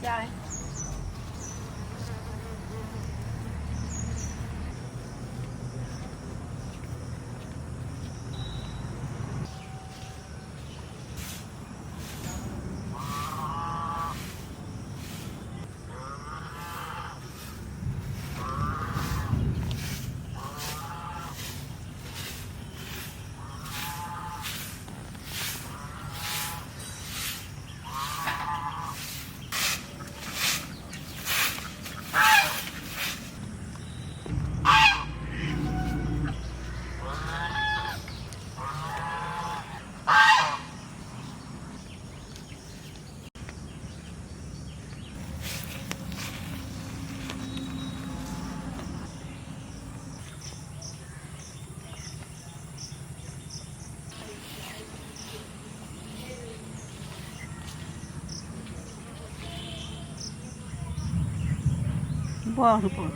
যায়। বরবট,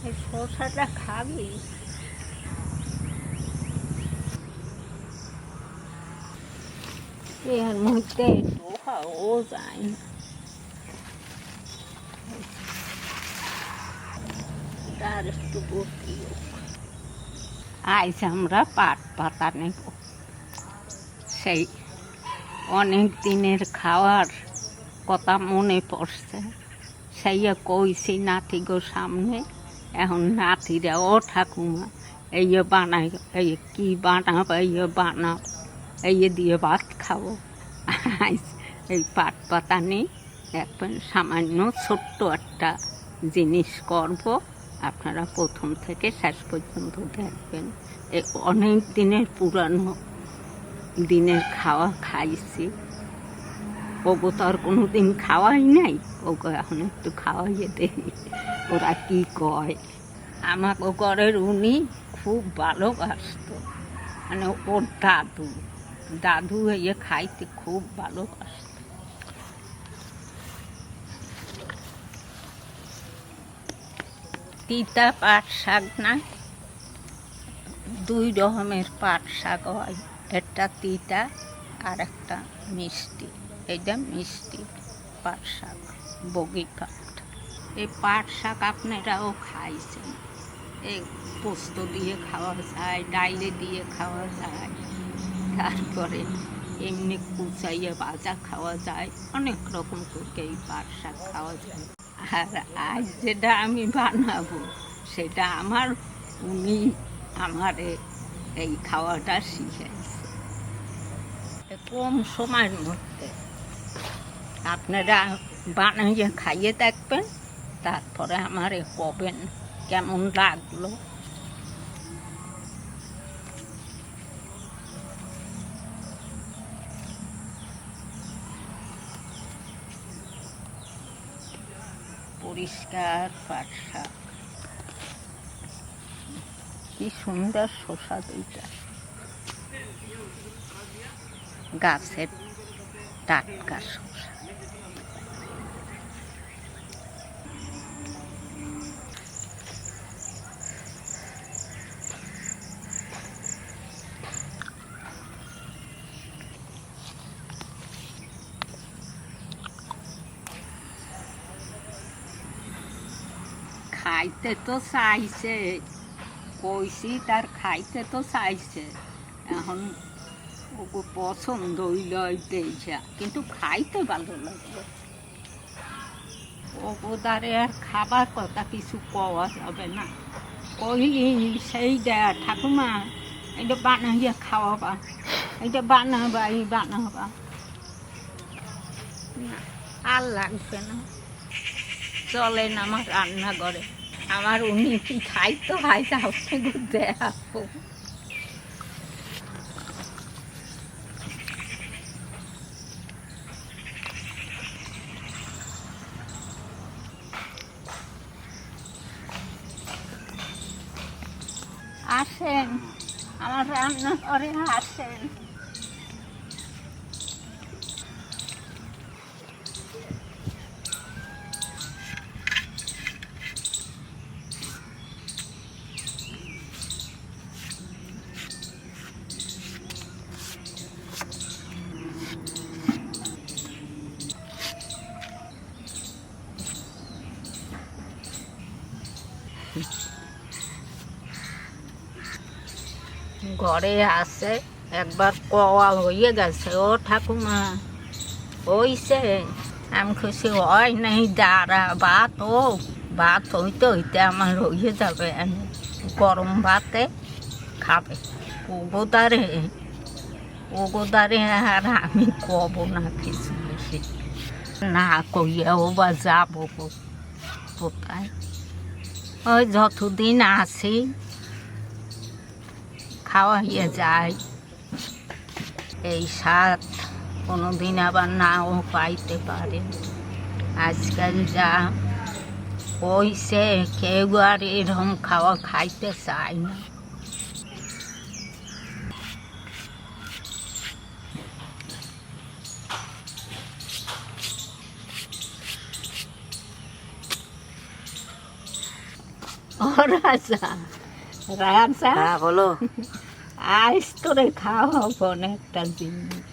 এই শসাটা খাবি? এর মধ্যে ও যায় না, তার একটু বসি। আজ আমরা পাট পাতা নেব। সেই অনেক দিনের খাওয়ার কথা মনে পড়ছে, সেই কইছি নাতি গো সামনে। এখন নাতিরা ও ঠাকুমা এই বানাই, এই কি বানাবো, এই বানাও, এই দিয়ে ভাত খাবো। আজ এই পাট পাতা নেই, এখন সামান্য ছোট্ট একটা জিনিস করব। আপনারা প্রথম থেকে শেষ পর্যন্ত দেখবেন। এই অনেক দিনের পুরানো দিনের খাওয়া খাইছি, ওগো তো আর কোনো দিন খাওয়াই নাই, ওগো এখন একটু খাওয়াইয়ে দেই। ওরা কি কয়, আমাকে ঘরের উনি খুব ভালোবাসত, মানে ওর দাদু দাদু ইয়ে খাইতে খুব ভালোবাসত। তিতা পাট শাক না, দুই রকমের পাট শাক হয়, একটা তিতা আর একটা মিষ্টি। এইটা মিষ্টি পাট শাক, বগি পাট। এই পাট শাক আপনারাও খাইছেন, এই পোস্ত দিয়ে খাওয়া যায়, ডাইলে দিয়ে খাওয়া যায়, তারপরে এমনি কুচাইয়ে ভাজা খাওয়া যায়, অনেক রকম করে এই পাট শাক খাওয়া যায়। আর আজ যেটা আমি বানাবো সেটা আমার উনি আমারে এই খাওয়াটা শিখাইছে কম সময়ের মধ্যে। আপনারা বানিয়ে খাইয়ে দেখবেন, তারপরে আমারে কবেন কেমন লাগলো। পরিষ্কার পাট শাক, কি সুন্দর শসা দুইটা, গাছের টাটকা শসা। খাইতে তো চাইছে, কইছি তার খাইতে তো চাইছে, এখন ওকে পছন্দ হইল দিয়েছে, কিন্তু খাইতে ভালো লাগবে। ওকে দ্বারে আর খাবার কথা কিছু পাওয়া যাবে না। কইলি সেই দেয় ঠাকুমা এটা বানাইয়া খাওয়াবা, এটা বানাবা, এই বানাবা, আর লাগবে না, চলেন আমার রান্নাঘরে। আমার উনি কি খাইতো খাইতে আপনাকে দেখাবো। আসেন আমার রান্নাঘরে, আসেন। ঘরে আসে একবার কওয়া হয়ে গেছে, ও ঠাকুমা হইছে। আমি খুশি হয় নাই, যারা ভাত ভাত হইতে হইতে আমার হয়ে যাবে, গরম ভাতে খাবে। ওগোদারে আর আমি কব না কিছু বেশি, না কইয়াও বা যাবো কোথায়। ওই যতদিন আসি খাওয়াইয়ে যায়, এই স্বাদ কোনোদিন আবার নাও পাইতে পারে। আজকাল যা হইছে কেউ আর এরকম খাওয়া খাইতে চায় না। ও রাজা, রাজা বলো। আজ তোরে খাওয়াবো অনেকটা জিনিস।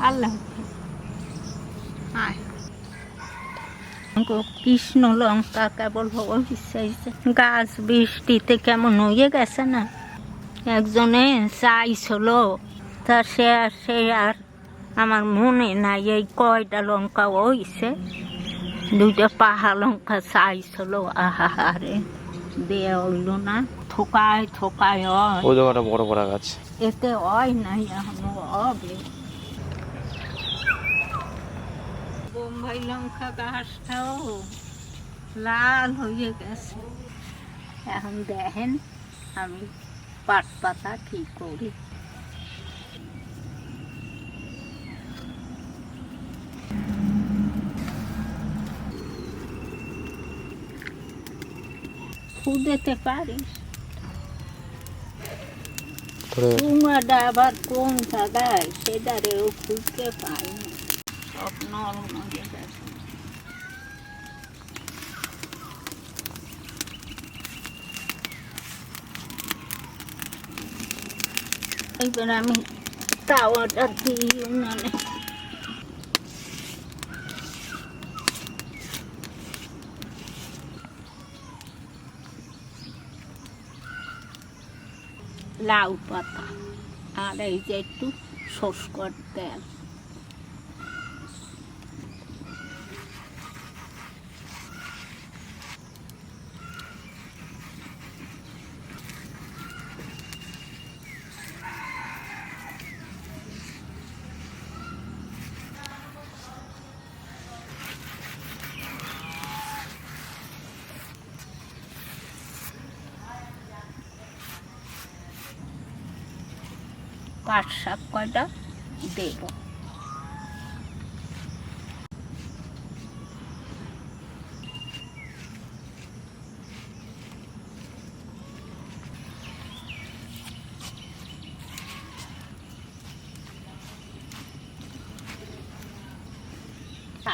আল্লাহ কৃষ্ণ লঙ্কা কেবল হয়েছে, গাছ বৃষ্টিতে কেমন হয়ে গেছে না। একজনে চাইছিল, তা সে আর আমার মনে নাই এই কয়টা লঙ্কা হয়েছে। 2টা পাহা লঙ্কা চাইছিল, আহারে দেয়া হইল না। থোকায় থোকায় হয়, ওই জায়গাটা বড় বড় গাছ, এতে হয় নাই, এখনো হবে। বোম্বাই লঙ্কা গাছটাও লাল হয়ে গেছে। এখন দেখেন আমি পাট পাতা কি করি। খুদেতে পারিস চুঙাটা আবার কোন জায়গায় সেটারেও খুঁজতে পাই না, সব নরম হয়ে গেছে। এবার আমি তাওয়াটা দিই উনানে। লাউ পাতা আর এই যে একটু সরষের তেল। পাট শাক কয়টা দেব।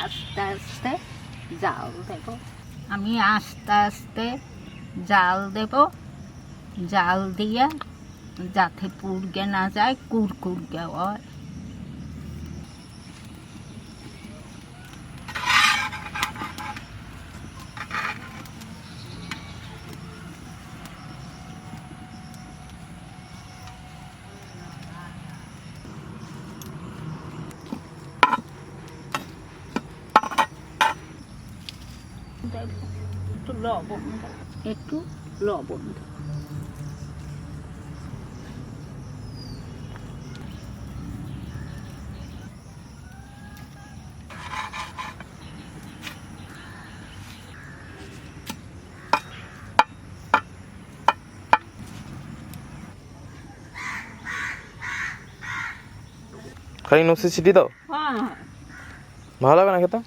আস্তে আস্তে জাল দেব, আমি আস্তে আস্তে জাল দেব। জাল দিয়ে যাতে পুড়গে না যায়, কুড়কুড়গে হয়। একটু লবণ, একটু লবণ। খালি নসি ছিটি দাও, ভালো লাগে না খেতে।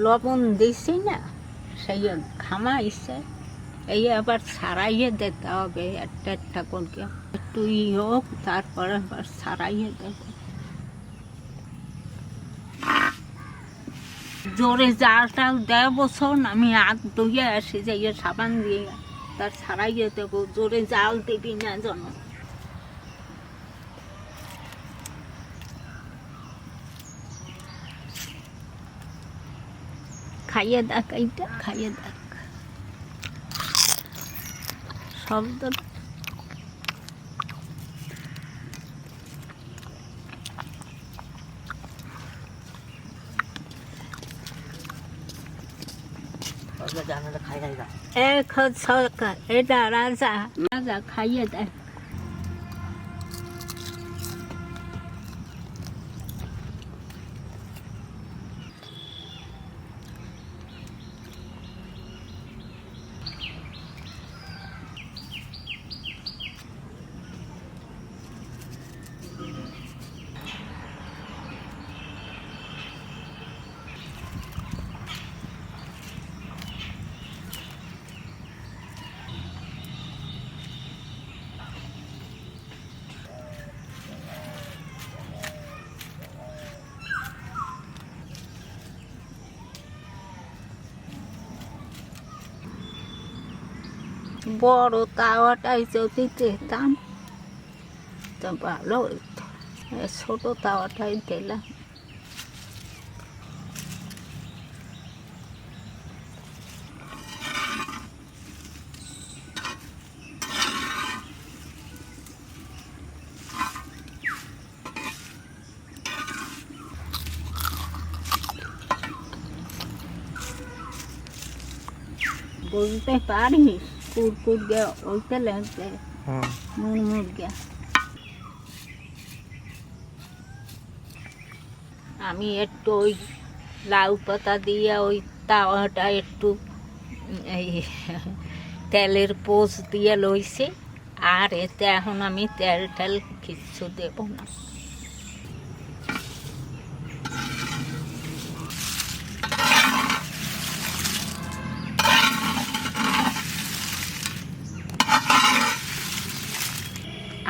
লবণ দিছি না, সেই ঘামাইছে, এই আবার ছাড়াইয়ে দিতে হবে একটা একটা করে, একটু হোক তারপরে আবার ছাড়াইয়ে দেব। জোরে জালটাল দেব শোন, আমি হাত ধুয়ে আসি, যাইয়ে সাবান দিয়ে তার ছাড়াইয়ে দেবো। জোরে জাল দিবি না যেন। খাইয়ে দেখ, এইটা খাইয়ে দেখ শব্দ। এটা রাজা রাজা খাইয়ে দেখ। বড় তাওয়াটাই যদি দিতাম তো ভালো হইতো, ছোট তাওয়াটাই দিলাম। বুঝতে পারিস কুরকুর গে ওইতে লাগবে মুড়মুড় গে। আমি একটু ওই লাউ পাতা দিয়ে ওই তাওয়াটা একটু এই তেলের পোষ দিয়ে লইছি, আর এতে এখন আমি তেল টেল কিচ্ছু দেব না।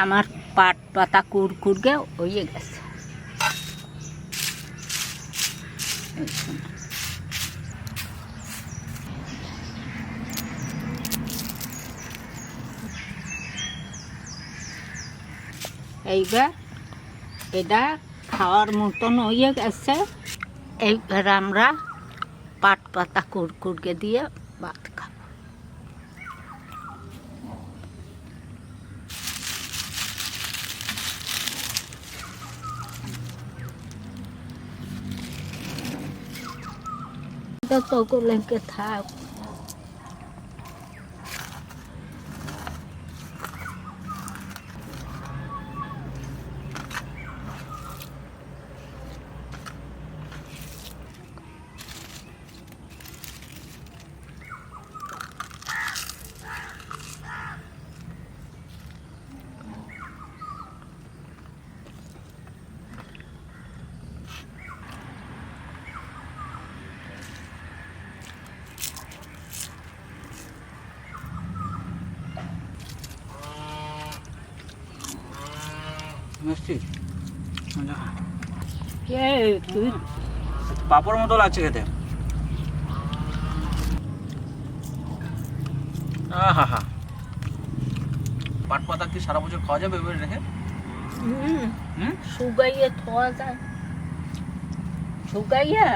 আমার পাট পাতা কুরকুর গে হয়ে গেছে। এইবার এটা খাওয়ার মতন হয়ে গেছে। এইবার আমরা পাট পাতা কুরকুরকে দিয়ে ভাত খাবো। ততগুলোকে থাক। মিষ্টি তুই পাপড় মতো লাগছে খেতে। হা হা পাট পাতা কি সারা বছর খাওয়া যাবে এভাবে রেখে? শুকাইয়ে খাওয়া যায়, শুকাইয়া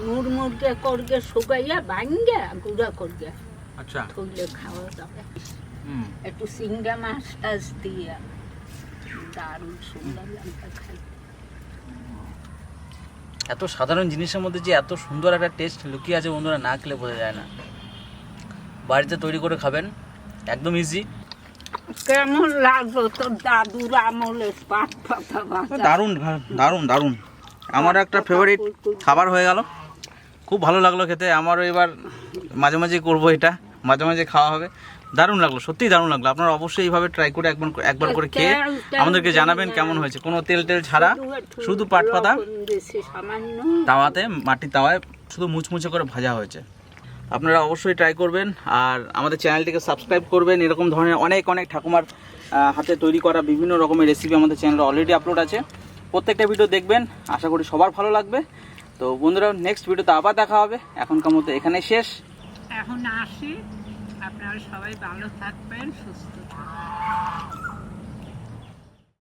মুড়মুড়কে করকে শুকাইয়া ভাঙ্গে গুঁড়া করকে আচ্ছা থইলে খাওয়া যাবে। একটু সিঙ্গা মাছ টাছ দিয়ে দারুণ সুন্দর লাগবে খাই। এত সাধারণ জিনিসের মধ্যে যে এত সুন্দর একটা টেস্ট লুকিয়ে আছে বন্ধুরা, না খেলে বোঝা যায় না। বাড়িতে তৈরি করে খাবেন, একদম ইজি। কেমন লাগলো তোর দাদুর আমলে পাট পাতা ভাজা? দারুণ দারুণ দারুণ, আমার একটা ফেভারিট খাবার হয়ে গেল। খুব ভালো লাগলো খেতে। আমারও এবার মাঝে মাঝে করবো, এটা মাঝে মাঝে খাওয়া হবে। দারুণ লাগলো, সত্যিই দারুণ লাগলো। আপনারা অবশ্যই এইভাবে ট্রাই করে একবার করে খেয়ে আমাদেরকে জানাবেন কেমন হয়েছে। কোনো তেল ছাড়া, শুধু পাট পাতা তাওয়াতে, মাটির তাওয়ায় শুধু মুচমুচে করে ভাজা হয়েছে। আপনারা অবশ্যই ট্রাই করবেন আর আমাদের চ্যানেলটিকে সাবস্ক্রাইব করবেন। এরকম ধরনের অনেক ঠাকুমার হাতে তৈরি করা বিভিন্ন রকমের রেসিপি আমাদের চ্যানেলে অলরেডি আপলোড আছে। প্রত্যেকটা ভিডিও দেখবেন, আশা করি সবার ভালো লাগবে। তো বন্ধুরা, নেক্সট ভিডিওতে আবার দেখা হবে। এখনকার মতো এখানে শেষ। এখন আসি, আপনারা সবাই ভালো থাকবেন, সুস্থ থাকবেন।